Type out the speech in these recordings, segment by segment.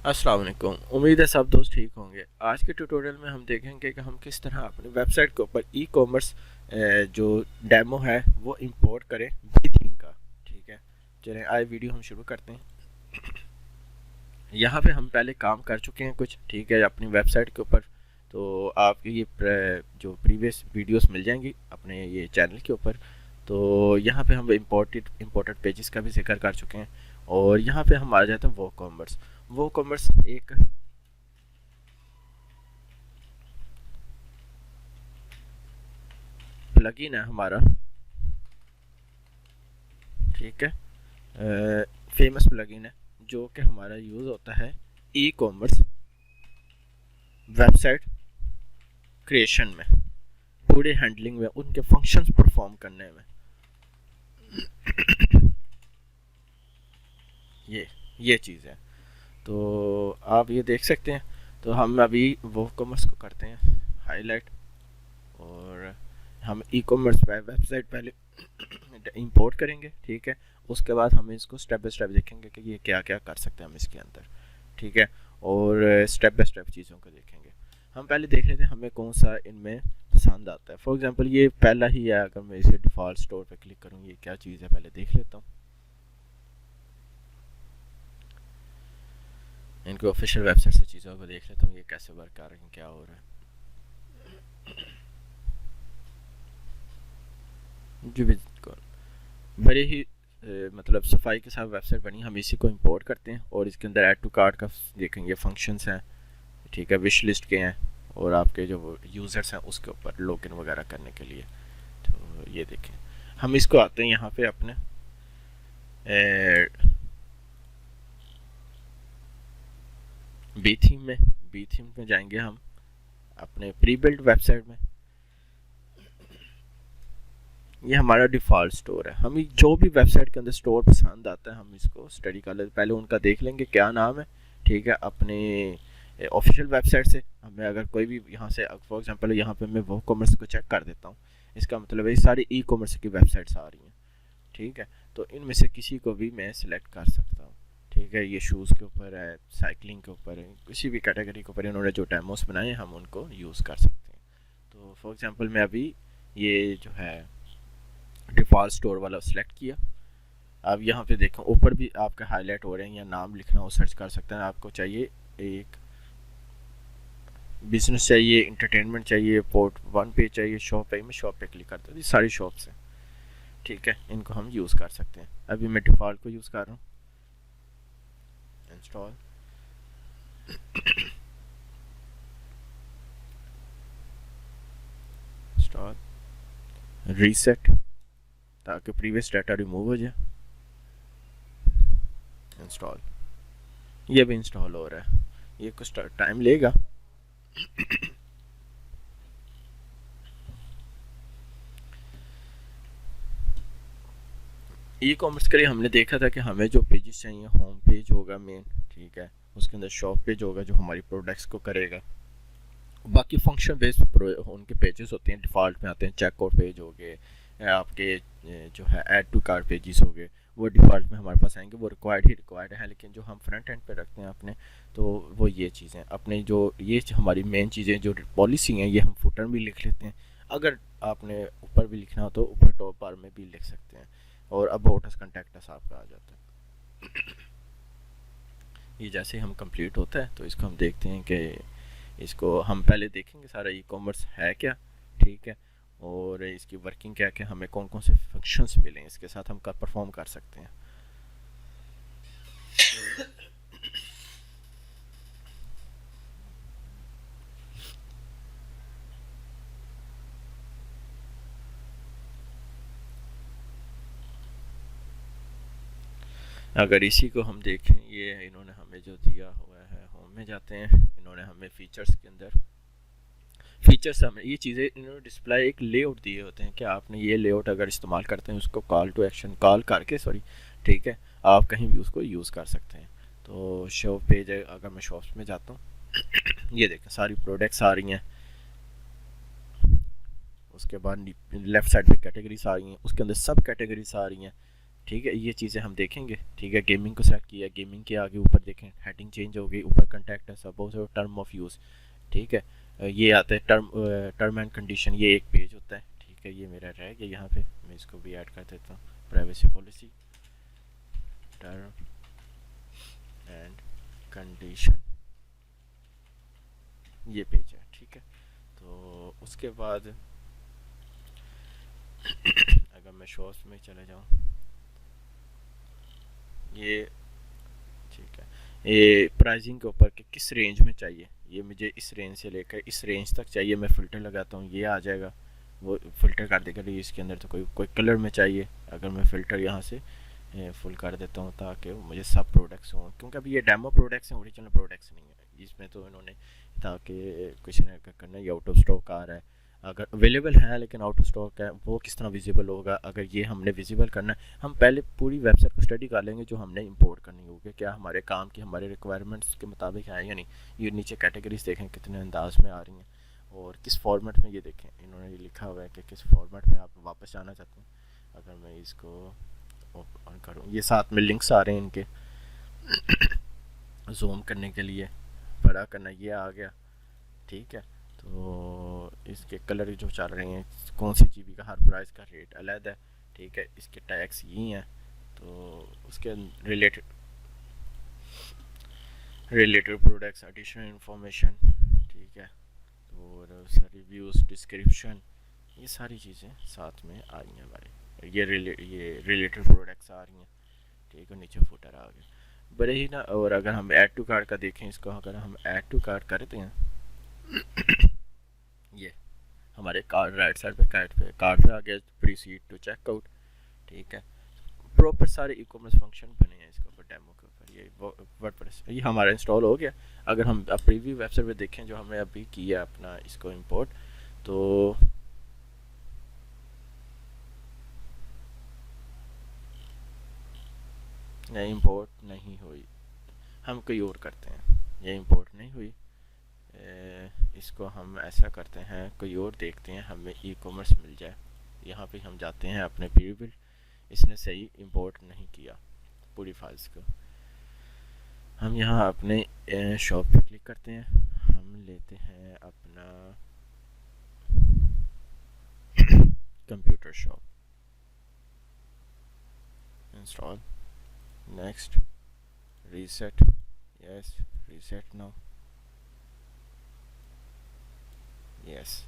अस्सलाम वालेकुम। उम्मीद है सब दोस्त ठीक होंगे। आज के ट्यूटोरियल में हम देखेंगे कि हम किस तरह अपनी वेबसाइट के ऊपर ई कॉमर्स जो डेमो है वो इंपोर्ट करें बी थीम का। ठीक है, चलें आए वीडियो हम शुरू करते हैं। यहाँ पे हम पहले काम कर चुके हैं कुछ, ठीक है, अपनी वेबसाइट के ऊपर। तो आपको ये जो प्रीवियस वीडियोस मिल जाएंगी अपने ये चैनल के ऊपर। तो यहाँ पे हम इम्पोर्टेड पेजेस का भी जिक्र कर चुके हैं। और यहाँ पे हम आ जाते हैं वो कॉमर्स। वो कॉमर्स एक प्लगइन है हमारा, ठीक है, फेमस प्लगइन है जो कि हमारा यूज़ होता है ई कॉमर्स वेबसाइट क्रिएशन में, पूरे हैंडलिंग में, उनके फंक्शंस परफॉर्म करने में। ये चीज़ है। तो आप ये देख सकते हैं। तो हम अभी वो कॉमर्स को करते हैं हाईलाइट, और हम ई कॉमर्स वेबसाइट पहले इंपोर्ट करेंगे, ठीक है। उसके बाद हम इसको स्टेप बाय स्टेप देखेंगे कि ये क्या क्या कर सकते हैं हम इसके अंदर, ठीक है। और स्टेप बाय स्टेप चीज़ों को देखेंगे। हम पहले देख लेते हैं हमें कौन सा इनमें पसंद आता है। फॉर एग्जांपल ये पहला ही है, अगर मैं इसे डिफ़ॉल्ट स्टोर पे क्लिक करूँ, ये क्या चीज़ है पहले देख लेता हूँ। इनके ऑफिशियल वेबसाइट से चीज़ों को देख लेता हूँ, ये कैसे वर्क कर रही हैं, क्या हो रहा है। जी बिल्कुल, बड़े ही मतलब सफाई के साथ वेबसाइट बनी। हम इसी को इंपोर्ट करते हैं और इसके अंदर ऐड टू कार्ट का देखेंगे फंक्शंस हैं, ठीक है, विश लिस्ट के हैं, और आपके जो यूज़र्स हैं उसके ऊपर लॉगिन वगैरह करने के लिए। तो ये देखें, हम इसको आते हैं यहाँ पे अपने बी थीम में जाएंगे हम अपने प्री बिल्ड वेबसाइट में। ये हमारा डिफ़ॉल्ट स्टोर है। हमें जो भी वेबसाइट के अंदर स्टोर पसंद आता है हम इसको स्टडी कर लेते, पहले उनका देख लेंगे क्या नाम है, ठीक है। अपने ऑफिशियल वेबसाइट से हमें अगर कोई भी यहाँ से, फॉर एग्जांपल यहाँ पे मैं वो कॉमर्स को चेक कर देता हूँ, इसका मतलब है ये सारी ई कॉमर्स की वेबसाइट्स आ रही हैं, ठीक है। तो इनमें से किसी को भी मैं सिलेक्ट कर सकता हूँ, ठीक है। ये शूज़ के ऊपर है, साइकिलिंग के ऊपर है, किसी भी कैटेगरी के ऊपर इन्होंने जो डेमोस बनाए हम उनको यूज़ कर सकते हैं। तो फॉर एग्जांपल मैं अभी ये जो है डिफ़ॉल्ट स्टोर वाला सिलेक्ट किया। अब यहाँ पे देखें ऊपर भी आपके हाईलाइट हो रहे हैं, या नाम लिखना हो सर्च कर सकते हैं। आपको चाहिए एक बिजनेस चाहिए, इंटरटेनमेंट चाहिए, पोर्ट वन पे चाहिए, शॉप पे, मैं शॉप पे क्लिक करता हूँ, ये सारी शॉप्स हैं, ठीक है। इनको हम यूज़ कर सकते हैं। अभी मैं डिफ़ॉल्ट को यूज़ कर रहा हूँ, इंस्टॉल। इंस्टॉल, रीसेट, ताकि प्रीवियस डाटा रिमूव हो जाए, इंस्टॉल। ये भी इंस्टॉल हो रहा है, ये कुछ टाइम लेगा। ई कॉमर्स के लिए हमने देखा था कि हमें जो पेजेस चाहिए, होम पेज होगा मेन, ठीक है, उसके अंदर शॉप पेज होगा जो हमारी प्रोडक्ट्स को करेगा, बाकी फंक्शन बेस्ड उनके पेजेस होते हैं, डिफ़ॉल्ट में आते हैं। चेकआउट पेज हो गए, आपके जो है ऐड टू कार्ट पेजेस हो गए, वो डिफ़ॉल्ट में हमारे पास आएंगे, वो रिक्वायर्ड है। लेकिन जो हम फ्रंट एंड पे रखते हैं अपने, तो वो ये चीज़ें अपने जो ये हमारी मेन चीज़ें जो पॉलिसी हैं, ये हम फुटर में लिख लेते हैं। अगर आपने ऊपर भी लिखना हो तो ऊपर टॉप बार में भी लिख सकते हैं, और अबाउट अस, कॉन्टैक्ट अस आपका आ जाता है। ये जैसे हम कंप्लीट होता है तो इसको हम देखते हैं कि इसको हम पहले देखेंगे सारा ई कॉमर्स है क्या, ठीक है, और इसकी वर्किंग क्या क्या, हमें कौन कौन से फंक्शंस मिले इसके साथ हम कर परफॉर्म कर सकते हैं। अगर इसी को हम देखें, ये इन्होंने हमें जो दिया हुआ है, होम में जाते हैं, इन्होंने हमें फीचर्स के अंदर फीचर्स हमें ये चीज़ें इन्होंने डिस्प्ले एक लेआउट दिए होते हैं कि आपने ये लेआउट अगर इस्तेमाल करते हैं, उसको कॉल टू एक्शन कॉल करके, सॉरी, ठीक है, आप कहीं भी उसको यूज़ कर सकते हैं। तो शॉप पेज है, अगर मैं शॉप्स में जाता हूँ, ये देखें सारी प्रोडक्ट्स आ रही हैं। उसके बाद लेफ़्ट साइड पे कैटेगरीज आ रही हैं, उसके अंदर सब कैटेगरीज आ रही हैं, ठीक है, ये चीज़ें हम देखेंगे। ठीक है, गेमिंग को सेलेक्ट किया, गेमिंग के आगे ऊपर देखें हेडिंग चेंज हो गई, ऊपर कंटेक्ट है, सपोज और टर्म ऑफ यूज़। ठीक है, ये आता है टर्म एंड कंडीशन, ये एक पेज होता है। ठीक है, ये मेरा रह गया यहाँ पे, मैं इसको भी ऐड कर देता हूँ। Privacy policy, term and condition, ये पेज है। ठीक है, तो उसके बाद अगर मैं शॉर्ट्स में चले जाऊँ, ये ठीक है, ये प्राइसिंग के ऊपर कि किस रेंज में चाहिए, ये मुझे इस रेंज से लेकर इस रेंज तक चाहिए, मैं फ़िल्टर लगाता हूँ, ये आ जाएगा, वो फ़िल्टर कर देगा। इसके अंदर तो कोई कोई कलर में चाहिए, अगर मैं फ़िल्टर यहाँ से फुल कर देता हूँ ताकि मुझे सब प्रोडक्ट्स हों, क्योंकि अभी ये डेमो प्रोडक्ट्स हैं, ओरिजिनल प्रोडक्ट्स नहीं है इसमें। तो इन्होंने ताकि किसी ने करना, ये आउट ऑफ स्टॉक आ रहा है, अगर अवेलेबल है लेकिन आउट ऑफ स्टॉक है, वो किस तरह विजिबल होगा। अगर ये हमने विजिबल करना है, हम पहले पूरी वेबसाइट को स्टडी कर लेंगे जो हमने इंपोर्ट करनी होगी, क्या हमारे काम की हमारे रिक्वायरमेंट्स के मुताबिक है या नहीं। ये नीचे कैटेगरीज देखें कितने अंदाज में आ रही हैं और किस फॉर्मेट में, ये देखें इन्होंने ये लिखा हुआ है कि किस फॉर्मेट में आप वापस जाना चाहते हैं। अगर मैं इसको ओपन करूँ, ये साथ में लिंक्स आ रहे हैं इनके जूम करने के लिए, बड़ा करना, ये आ गया। ठीक है, तो इसके कलर जो चल रहे हैं, कौन सी जीबी का, हर प्राइस का रेट अलग है। ठीक है, इसके टैक्स यही हैं, तो उसके रिलेटेड प्रोडक्ट्स, एडिशनल इंफॉर्मेशन। ठीक है, और रिव्यूज़, डिस्क्रिप्शन, ये सारी चीज़ें साथ में आ रही हैं हमारे, ये रिलेटेड प्रोडक्ट्स आ रही हैं। ठीक है, नीचे फुटर आ गया बड़े ही ना। और अगर हम ऐड टू कार्ट का देखें, इसको अगर हम ऐड टू कार्ट करते हैं, ये हमारे कार्ड राइट साइड पे कार्ड पे आ गया, प्रीसीड टू चेकआउट। ठीक है, प्रॉपर सारे ई कॉमर्स फंक्शन बने हैं इसके ऊपर, डेमो के ऊपर। ये वर्डप्रेस ये हमारा इंस्टॉल हो गया। अगर हम अब प्रीव्यू वेबसाइट पे देखें जो हमने अभी किया अपना इसको इंपोर्ट, तो ये इंपोर्ट नहीं हुई, हम कोई और करते हैं, ये इंपोर्ट नहीं हुई। इसको हम ऐसा करते हैं, कोई और देखते हैं, हमें ई कॉमर्स मिल जाए। यहाँ पे हम जाते हैं अपने प्रीव्यू, इसने सही इंपोर्ट नहीं किया पूरी फाइल्स को। हम यहाँ अपने शॉप पे क्लिक करते हैं, हम लेते हैं अपना computer shop, install, next, reset, yes, reset now, yes.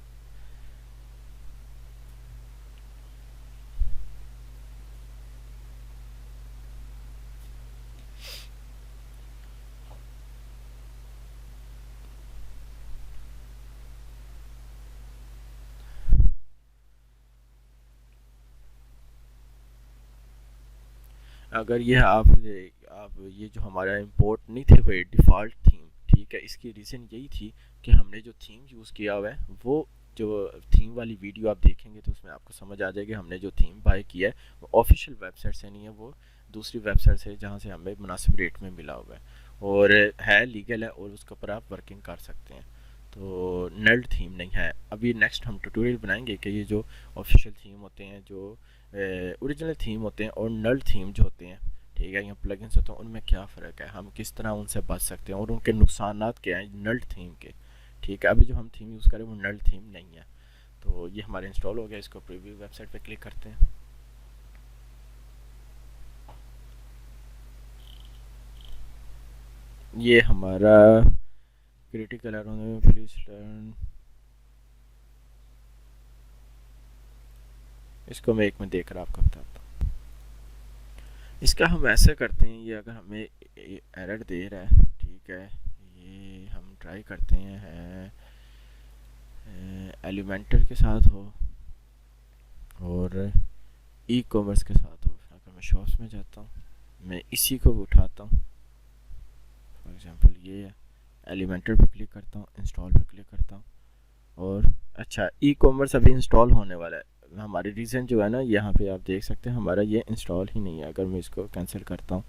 अगर ये आप ये जो हमारा इंपोर्ट नहीं थे हुए डिफ़ॉल्ट थीम, ठीक है, इसकी रीज़न यही थी कि हमने जो थीम यूज़ किया हुआ है, वो जो थीम वाली वीडियो आप देखेंगे तो उसमें आपको समझ आ जाएगी हमने जो थीम बाय किया है वो ऑफिशियल वेबसाइट से नहीं है, वो दूसरी वेबसाइट से जहाँ से हमें मुनासिब रेट में मिला हुआ है और है लीगल है और उसके ऊपर आप वर्किंग कर सकते हैं। तो नल्ड थीम नहीं है। अभी नेक्स्ट हम ट्यूटोरियल बनाएंगे कि ये जो ऑफिशियल थीम होते हैं, जो ओरिजिनल थीम होते हैं और नल थीम जो होते हैं, ठीक है, या प्लगइन्स होते हैं, उनमें क्या फ़र्क है, हम किस तरह उनसे बच सकते हैं और उनके नुकसानात क्या हैं नल थीम के। ठीक है, अभी जो हम थीम यूज़ करें वो नल थीम नहीं है। तो ये हमारे इंस्टॉल हो गया, इसको प्रीव्यू वेबसाइट पे क्लिक करते हैं। ये हमारा क्रिटिकल एरर, प्लीज लर्न, इसको मैं एक में देकर आपको बताता हूँ। इसका हम ऐसे करते हैं, ये अगर हमें एरर दे रहा है, ठीक है, ये हम ट्राई करते हैं एलिमेंटर के साथ हो और ई कॉमर्स के साथ हो। अगर मैं शॉप्स में जाता हूँ, मैं इसी को उठाता हूँ, फॉर एग्जांपल ये है, एलिमेंटर पे क्लिक करता हूँ, इंस्टॉल पे क्लिक करता हूँ और अच्छा ई कॉमर्स अभी इंस्टॉल होने वाला है। हमारी रीज़न जो है ना, यहाँ पे आप देख सकते हैं हमारा ये इंस्टॉल ही नहीं है। अगर मैं इसको कैंसिल करता हूँ,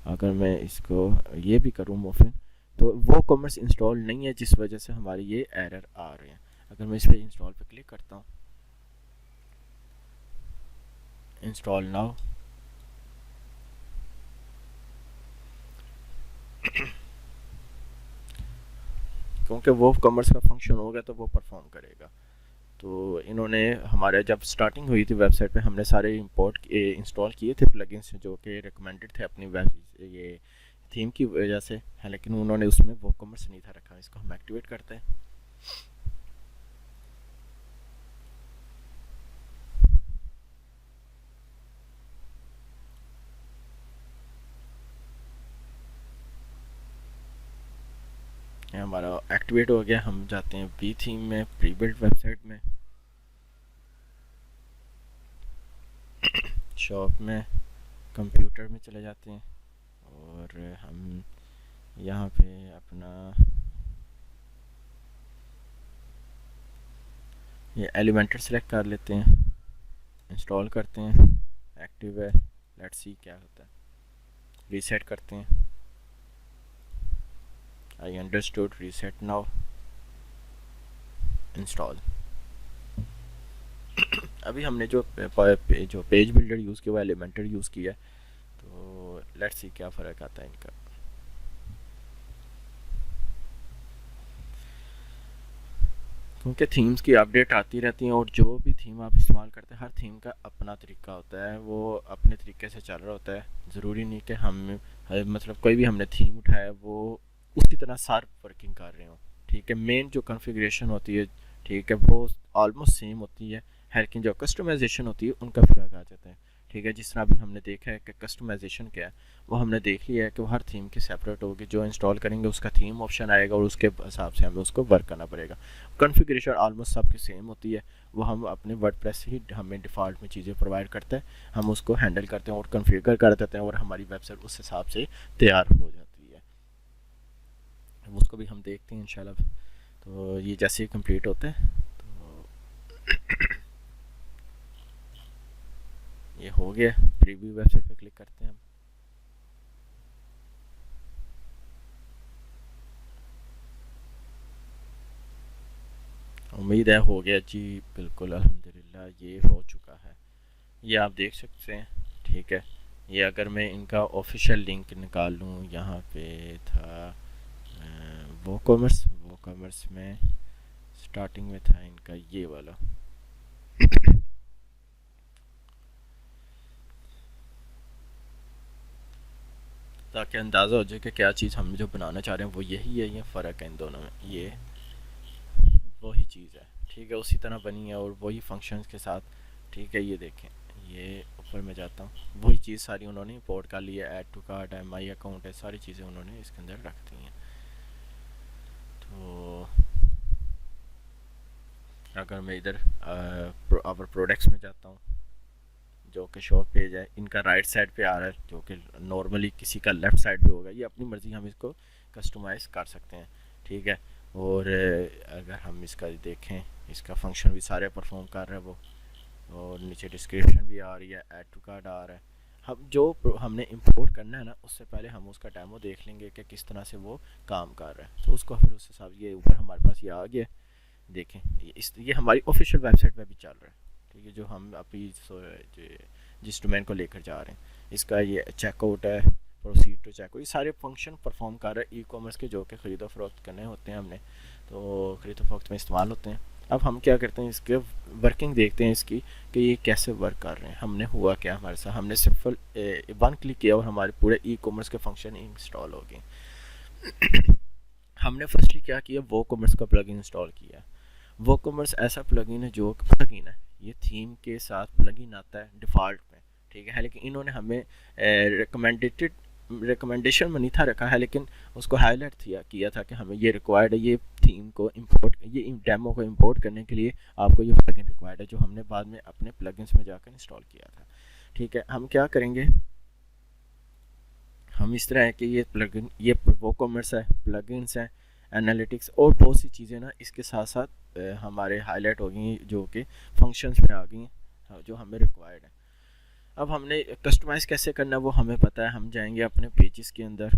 अगर मैं इसको ये भी करूँ मोफिन, तो वो कॉमर्स इंस्टॉल नहीं है जिस वजह से हमारी ये एरर आ रहे हैं। अगर मैं इस पर इंस्टॉल पे क्लिक करता हूँ, इंस्टॉल नाउ, क्योंकि वो कॉमर्स का फंक्शन होगा तो वो परफॉर्म करेगा। तो इन्होंने हमारे जब स्टार्टिंग हुई थी वेबसाइट पे हमने सारे इंपोर्ट इंस्टॉल किए थे प्लगइन्स जो कि रिकमेंडेड थे अपनी वेब ये थीम की वजह से है, लेकिन उन्होंने उसमें वो कॉमर्स नहीं था रखा। इसको हम एक्टिवेट करते हैं। ये हमारा एक्टिवेट हो गया। हम जाते हैं वी थीम में, प्री बिल्ड वेबसाइट में, शॉप में, कंप्यूटर में चले जाते हैं और हम यहाँ पे अपना ये एलिमेंटर सेलेक्ट कर लेते हैं, इंस्टॉल करते हैं, एक्टिव है। लेट्स सी क्या होता है। रीसेट करते हैं। I understood, reset now, install. अभी हमने जो पेज बिल्डर यूज़ किया वो एलिमेंटर यूज़ किया है। तो लेट्स सी क्या फ़र्क आता है इनका। क्योंकि थीम्स की अपडेट आती रहती हैं और जो भी थीम आप इस्तेमाल करते हैं हर थीम का अपना तरीका होता है, वो अपने तरीके से चल रहा होता है। ज़रूरी नहीं कि हम मतलब कोई भी हमने थीम उठाया वो उसी तरह सार वर्किंग कर रहे हो। ठीक है, मेन जो कॉन्फ़िगरेशन होती है, ठीक है, वो ऑलमोस्ट सेम होती है, लेकिन जो कस्टमाइजेशन होती है उनका फ़र्क आ जाता है। ठीक है, जिस तरह अभी हमने देखा है कि कस्टमाइजेशन क्या है, वो हमने देख लिया है कि वो हर थीम की सेपरेट होगी। जो इंस्टॉल करेंगे उसका थीम ऑप्शन आएगा और उसके हिसाब से हमें उसको वर्क करना पड़ेगा। कॉन्फ़िगरेशन ऑलमोस्ट सबकी सेम होती है। वो हम अपने वर्डप्रेस से ही हमें डिफ़ॉल्ट में चीज़ें प्रोवाइड करता है, हम उसको हैंडल करते हैं और कॉन्फ़िगर कर देते हैं और हमारी वेबसाइट उस हिसाब से तैयार हो जाती है। उसको भी हम देखते हैं इंशाल्लाह। तो ये जैसे ही कंप्लीट होता है तो ये हो गया। प्रीव्यू वेबसाइट पे क्लिक करते हैं हम। उम्मीद है हो गया जी। बिल्कुल अल्हम्दुलिल्लाह ये हो चुका है। ये आप देख सकते हैं। ठीक है, ये अगर मैं इनका ऑफिशियल लिंक निकाल लूँ, यहाँ पे था वो कॉमर्स में स्टार्टिंग में था इनका ये वाला। ताकि अंदाज़ा हो जाए कि क्या चीज़ हम जो बनाना चाह रहे हैं वो यही है, ये फ़र्क है इन दोनों में। ये वही चीज़ है। ठीक है, उसी तरह बनी है और वही फंक्शंस के साथ। ठीक है, ये देखें, ये ऊपर मैं जाता हूँ, वही चीज़ सारी उन्होंने इंपोर्ट कर ली है। ऐड टू कार्ट है, माई अकाउंट है, सारी चीज़ें उन्होंने इसके अंदर रख दी हैं। तो अगर मैं इधर आवर प्रोडक्ट्स में जाता हूँ, जो कि शॉप पेज है, इनका राइट साइड पे आ रहा है, जो कि नॉर्मली किसी का लेफ़्ट साइड पे होगा। ये अपनी मर्ज़ी हम इसको कस्टमाइज़ कर सकते हैं। ठीक है, और अगर हम इसका देखें, इसका फंक्शन भी सारे परफॉर्म कर रहे हैं वो, और नीचे डिस्क्रिप्शन भी आ रही है, ऐड टू कार्ड आ रहा है। हम जो हमने इंपोर्ट करना है ना, उससे पहले हम उसका डेमो देख लेंगे कि किस तरह से वो काम कर रहा है। तो उसको फिर उस हिसाब से, ये ऊपर हमारे पास ये आ गया। देखें, ये हमारी ऑफिशियल वेबसाइट पे भी चल रहा है। ठीक है, जो हम अभी जिस डोमेन को लेकर जा रहे हैं, इसका ये चेकआउट है, प्रोसीड टू चेकआउट, ये सारे फंक्शन परफॉर्म कर रहे हैं ई कॉमर्स के, जो कि ख़रीदो फरोख्त करने होते हैं हमने। तो ख़रीदो फरोख्त में इस्तेमाल होते हैं। अब हम क्या करते हैं, इसके वर्किंग देखते हैं इसकी कि ये कैसे वर्क कर रहे हैं। हमने हुआ क्या हमारे साथ, हमने सिर्फ वन क्लिक किया और हमारे पूरे ई कॉमर्स के फंक्शन इंस्टॉल हो गए। हमने फर्स्टली क्या किया, वो कॉमर्स का प्लगइन इंस्टॉल किया। वो कॉमर्स ऐसा प्लगइन है जो प्लगइन है, ये थीम के साथ प्लगइन आता है डिफ़ॉल्ट में। ठीक है, लेकिन इन्होंने हमें रिकमेंडेशन में नहीं था रखा है, लेकिन उसको हाईलाइट किया था कि हमें ये रिक्वायर्ड है, ये थीम को इंपोर्ट, ये डेमो को इंपोर्ट करने के लिए आपको ये प्लगइन रिक्वायर्ड है, जो हमने बाद में अपने प्लगइन्स में जाकर इंस्टॉल किया था। ठीक है, हम क्या करेंगे, हम इस तरह है कि ये प्लगइन, ये वो कॉमर्स है, प्लगइन्स हैं, एनालिटिक्स और बहुत सी चीज़ें ना इसके साथ साथ हमारे हाईलाइट हो गई, जो कि फंक्शंस में आ गई हैं, जो हमें रिक्वायर्ड है। अब हमने कस्टमाइज़ कैसे करना है वो हमें पता है। हम जाएंगे अपने पेजेस के अंदर।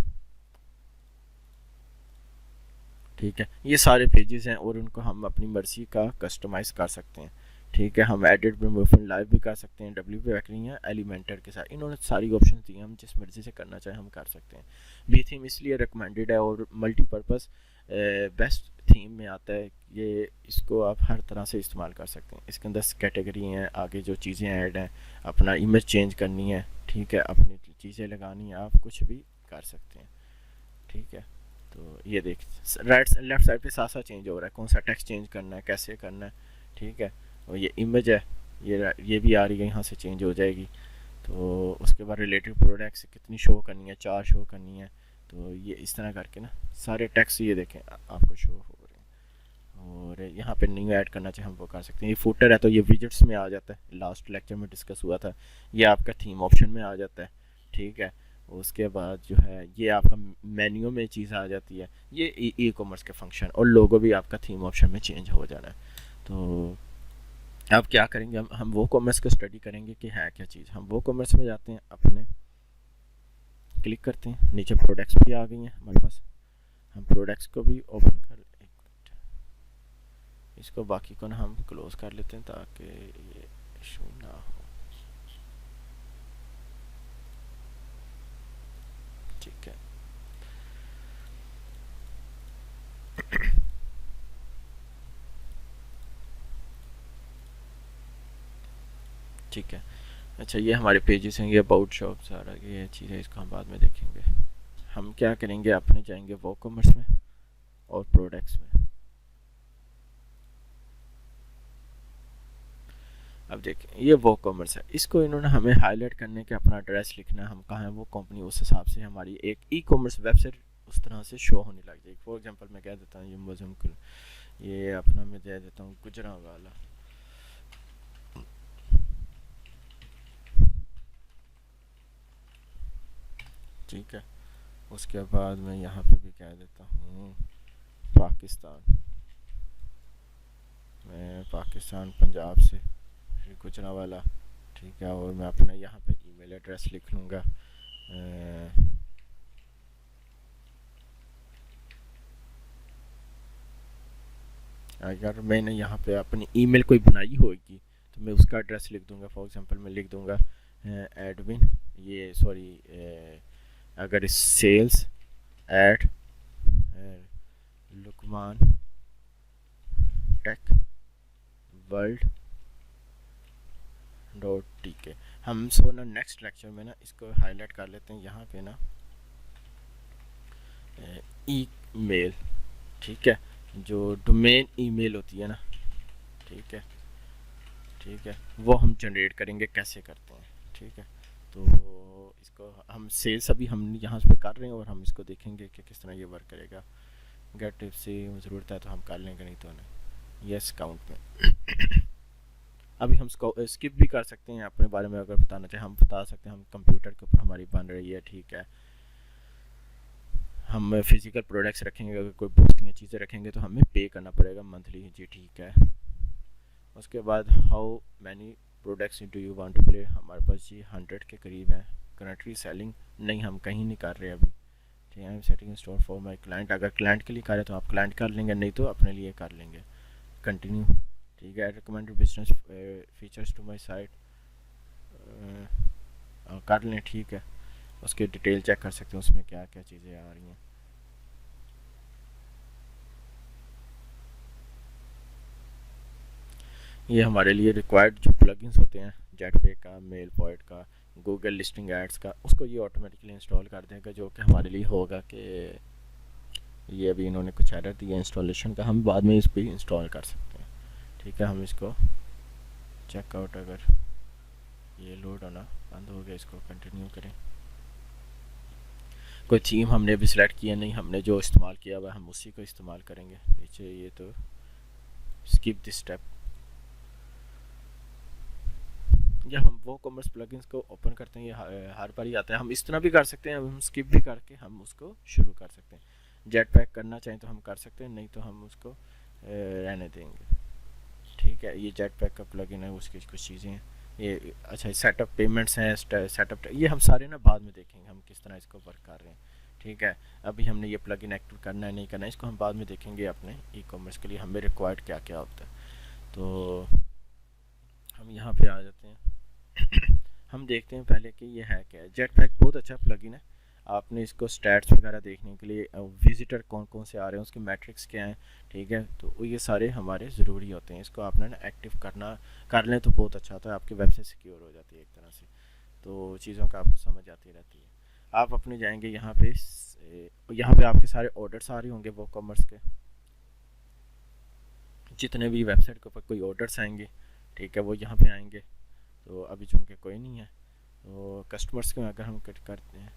ठीक है, ये सारे पेजेस हैं और उनको हम अपनी मर्ज़ी का कस्टमाइज़ कर सकते हैं। ठीक है। हम एडिट प्रमोशन लाइव भी कर सकते हैं डब्ल्यू पी बैकलिंग या एलिमेंटर के साथ, इन्होंने सारी ऑप्शन दी हैं, हम जिस मर्ज़ी से करना चाहें हम कर सकते हैं। बी थीम इसलिए रिकमेंडेड है और मल्टीपर्पज़ बेस्ट थीम में आता है, ये इसको आप हर तरह से इस्तेमाल कर सकते हैं। इसके अंदर कैटेगरी हैं, आगे जो चीज़ें ऐड हैं, अपना इमेज चेंज करनी है, ठीक है, अपनी चीज़ें लगानी है, आप कुछ भी कर सकते हैं, ठीक है। तो ये देख राइट लेफ्ट साइड पे साथ साथ चेंज हो रहा है, कौन सा टेक्स्ट चेंज करना है, कैसे करना है, ठीक है। और ये इमेज है, ये भी आ रही है, यहाँ से चेंज हो जाएगी। तो उसके बाद रिलेटेड प्रोडक्ट्स कितनी शो करनी है, 4 शो करनी है, तो ये इस तरह करके ना सारे टेक्स्ट ये देखें आपको शो हो रहे हैं। और यहाँ पे न्यू ऐड करना चाहिए हम वो कर सकते हैं। ये फुटर है तो ये विजेट्स में आ जाता है, लास्ट लेक्चर में डिस्कस हुआ था। ये आपका थीम ऑप्शन में आ जाता है, ठीक है। उसके बाद जो है ये आपका मेन्यू में चीज़ आ जाती है, ये ई कॉमर्स के फंक्शन, और लोगो भी आपका थीम ऑप्शन में चेंज हो जाना है। तो अब क्या करेंगे, हम वो कॉमर्स को स्टडी करेंगे कि है क्या चीज़। हम वो कॉमर्स में जाते हैं, अपने क्लिक करते हैं, नीचे प्रोडक्ट्स भी आ गई हैं हमारे पास। हम प्रोडक्ट्स को भी ओपन कर, एक मिनट, इसको बाकी को ना हम क्लोज कर लेते हैं ताकि ये इशू ना हो, ठीक है। ठीक है। अच्छा, ये हमारे पेजेस हैं, ये अबाउट शॉप सारा ये चीज़ है, इसको हम बाद में देखेंगे। हम क्या करेंगे, अपने जाएंगे वो कॉमर्स में और प्रोडक्ट्स में। अब देखें ये वो कॉमर्स है, इसको इन्होंने हमें हाईलाइट करने के अपना एड्रेस लिखना है, हम कहाँ हैं वो कंपनी, उस हिसाब से हमारी एक ई कॉमर्स वेबसाइट उस तरह से शो होने लग जाएगी। फॉर एग्जांपल मैं कह देता हूँ ये मुजम्मिल, ये अपना मैं दे देता हूँ गुजरांवाला, ठीक है। उसके बाद मैं यहाँ पे भी कह देता हूँ पाकिस्तान, मैं पाकिस्तान पंजाब से फिर गुजरांवाला, ठीक है। और मैं अपना यहाँ पे ईमेल एड्रेस लिख लूँगा, अगर मैंने यहाँ पे अपनी ईमेल कोई बनाई होगी तो मैं उसका एड्रेस लिख दूँगा। फॉर एग्जांपल मैं लिख दूँगा एडमिन, ये सॉरी, अगर sales at Lukman tech world dot T K. हम सो ना नेक्स्ट लेक्चर में ना इसको हाईलाइट कर लेते हैं यहाँ पे ना, ई मेल, ठीक है, जो डोमेन ईमेल होती है ना, ठीक है, ठीक है, वो हम जनरेट करेंगे, कैसे करते हैं, ठीक है। तो इसको हम सेल्स अभी हम यहाँ पे कर रहे हैं और हम इसको देखेंगे कि किस तरह ये वर्क करेगा। गेट इफ से ज़रूरत है तो हम कर लेंगे, नहीं तो नहीं। यस काउंट में अभी हम स्किप भी कर सकते हैं, अपने बारे में अगर बताना चाहें हम बता सकते हैं, हम कंप्यूटर के ऊपर हमारी बन रही है, ठीक है। हम फिज़िकल प्रोडक्ट्स रखेंगे, अगर कोई बुक्स या चीज़ें रखेंगे तो हमें पे करना पड़ेगा मंथली, जी ठीक है। उसके बाद how many products do you want to play, हमारे पास जी 100 के करीब है। करंटली सेलिंग नहीं, हम कहीं नहीं कर रहे अभी, ठीक है। I am setting store for my client, अगर क्लाइंट के लिए करें तो आप क्लाइंट कर लेंगे, नहीं तो अपने लिए कर लेंगे। कंटिन्यू, ठीक है। Recommended business features to my site, कर लें, ठीक है। उसके डिटेल चेक कर सकते हैं उसमें क्या क्या चीज़ें आ रही हैं। ये हमारे लिए रिक्वायर्ड जो प्लगइन्स होते हैं, जेटपे का, मेल पॉइंट का, गूगल लिस्टिंग एड्स का, उसको ये ऑटोमेटिकली इंस्टॉल कर देगा, जो कि हमारे लिए होगा कि ये अभी इन्होंने कुछ एरर दिया इंस्टॉलेशन का, हम बाद में इस पर इंस्टॉल कर सकते हैं, ठीक है। हम इसको चेकआउट, अगर ये लोड होना बंद हो गया, इसको कंटिन्यू करें। कोई थीम हमने अभी सिलेक्ट किया नहीं, हमने जो इस्तेमाल किया हुआ हम उसी को इस्तेमाल करेंगे। नीचे ये तो स्किप दिस स्टेप, या हम वो कॉमर्स प्लगइन्स को ओपन करते हैं, ये हर बार ही आता है। हम इस तरह भी कर सकते हैं, हम स्किप भी करके हम उसको शुरू कर सकते हैं। जेट पैक करना चाहें तो हम कर सकते हैं, नहीं तो हम उसको रहने देंगे, ठीक है। ये जेट पैक का प्लगइन है, उसकी कुछ चीज़ें हैं ये। अच्छा, सेटअप पेमेंट्स हैं, सेटअप, ये हम सारे ना बाद में देखेंगे हम किस तरह इसको वर्क कर रहे हैं, ठीक है। अभी हमने ये प्लगइन एक्टिव करना है नहीं करना है, इसको हम बाद में देखेंगे अपने ई कॉमर्स के लिए हमें रिक्वायर्ड क्या क्या होता है। तो हम यहाँ पे आ जाते हैं। हम देखते हैं पहले कि ये है क्या है। जेटपैक बहुत अच्छा प्लगइन है। आपने इसको स्टैट्स वगैरह देखने के लिए, विजिटर कौन कौन से आ रहे हैं, उसके मैट्रिक्स क्या हैं, ठीक है, तो ये सारे हमारे ज़रूरी होते हैं। इसको आपने ना एक्टिव कर लें तो बहुत अच्छा होता है, आपकी वेबसाइट सिक्योर हो जाती है एक तरह से। तो चीज़ों का आपको समझ आती रहती है। आप अपने जाएंगे यहाँ पे आपके सारे ऑर्डर्स आ रहे होंगे वो कॉमर्स के, जितने भी वेबसाइट के ऊपर कोई ऑर्डर्स आएंगे, ठीक है, वो यहाँ पे आएंगे। तो अभी चूँकि कोई नहीं है, तो कस्टमर्स के अगर हम कट करते हैं,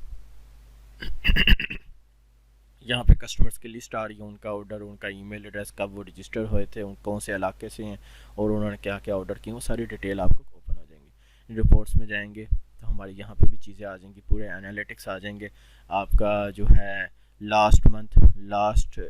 यहाँ पे कस्टमर्स की लिस्ट आ रही है, उनका ऑर्डर, उनका ईमेल एड्रेस, कब वो रजिस्टर हुए थे, उन कौन से इलाके से हैं और उन्होंने क्या क्या ऑर्डर किए, वो सारी डिटेल आपको ओपन हो जाएंगी। रिपोर्ट्स में जाएंगे तो हमारे यहाँ पे भी चीज़ें आ जाएंगी, पूरे एनालिटिक्स आ जाएंगे। आपका जो है last month, last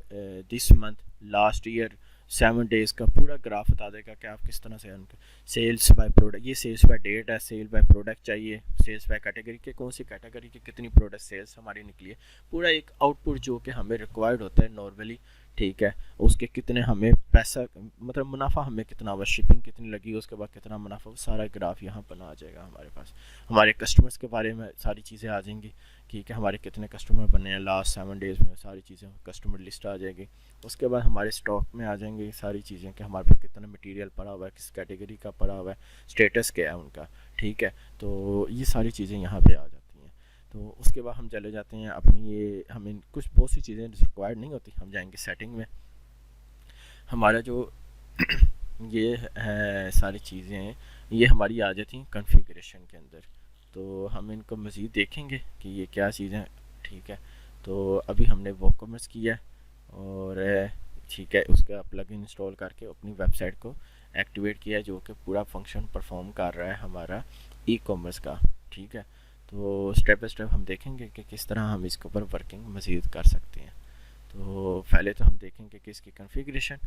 this month, last year, 7 days का पूरा ग्राफ बता देगा कि आप किस तरह से उनके सेल्स बाय प्रोडक्ट, ये सेल्स बाय डेट है, सेल बाय प्रोडक्ट चाहिए, सेल्स बाय कैटेगरी के कौन सी कैटेगरी की कितनी प्रोडक्ट सेल्स हमारी निकली है, पूरा एक आउटपुट जो कि हमें रिक्वायर्ड होता है नॉर्मली, ठीक है, उसके कितने हमें पैसा, मतलब मुनाफा हमें कितना हुआ, शिपिंग कितनी लगी, उसके बाद कितना मुनाफा, वो सारा ग्राफ यहाँ बना आ जाएगा हमारे पास। हमारे कस्टमर्स के बारे में सारी चीज़ें आ जाएंगी, ठीक है, हमारे कितने कस्टमर बने हैं लास्ट 7 डेज़ में, सारी चीज़ें कस्टमर लिस्ट आ जाएगी। उसके बाद हमारे स्टॉक में आ जाएंगी सारी चीज़ें कि हमारे पास कितना मटेरियल पड़ा हुआ है, किस कैटेगरी का पड़ा हुआ है, स्टेटस क्या है उनका, ठीक है, तो ये सारी चीज़ें यहाँ पे आ जाती हैं। तो उसके बाद हम चले जाते हैं अपनी, ये हमें कुछ बहुत सी चीज़ें रिक्वायर्ड नहीं होती, हम जाएंगे सेटिंग में। हमारा जो ये है सारी चीज़ें, ये हमारी आ जाती हैं कॉन्फ़िगरेशन के अंदर। तो हम इनको मज़ीद देखेंगे कि ये क्या चीज़ें, ठीक है। तो अभी हमने वॉकमर्स किया है और ठीक है, उसका प्लगइन इंस्टॉल करके अपनी वेबसाइट को एक्टिवेट किया है, जो कि पूरा फंक्शन परफॉर्म कर रहा है हमारा ई कॉमर्स का, ठीक है। तो स्टेप बाय स्टेप हम देखेंगे कि किस तरह हम इसके ऊपर वर्किंग मज़ीद कर सकते हैं। तो पहले तो हम देखेंगे कि इसकी कॉन्फ़िगरेशन,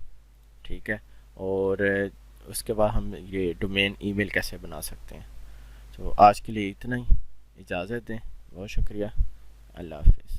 ठीक है, और उसके बाद हम ये डोमेन ईमेल कैसे बना सकते हैं। तो आज के लिए इतना ही, इजाज़त दें, बहुत शुक्रिया, अल्लाह हाफ़िज़।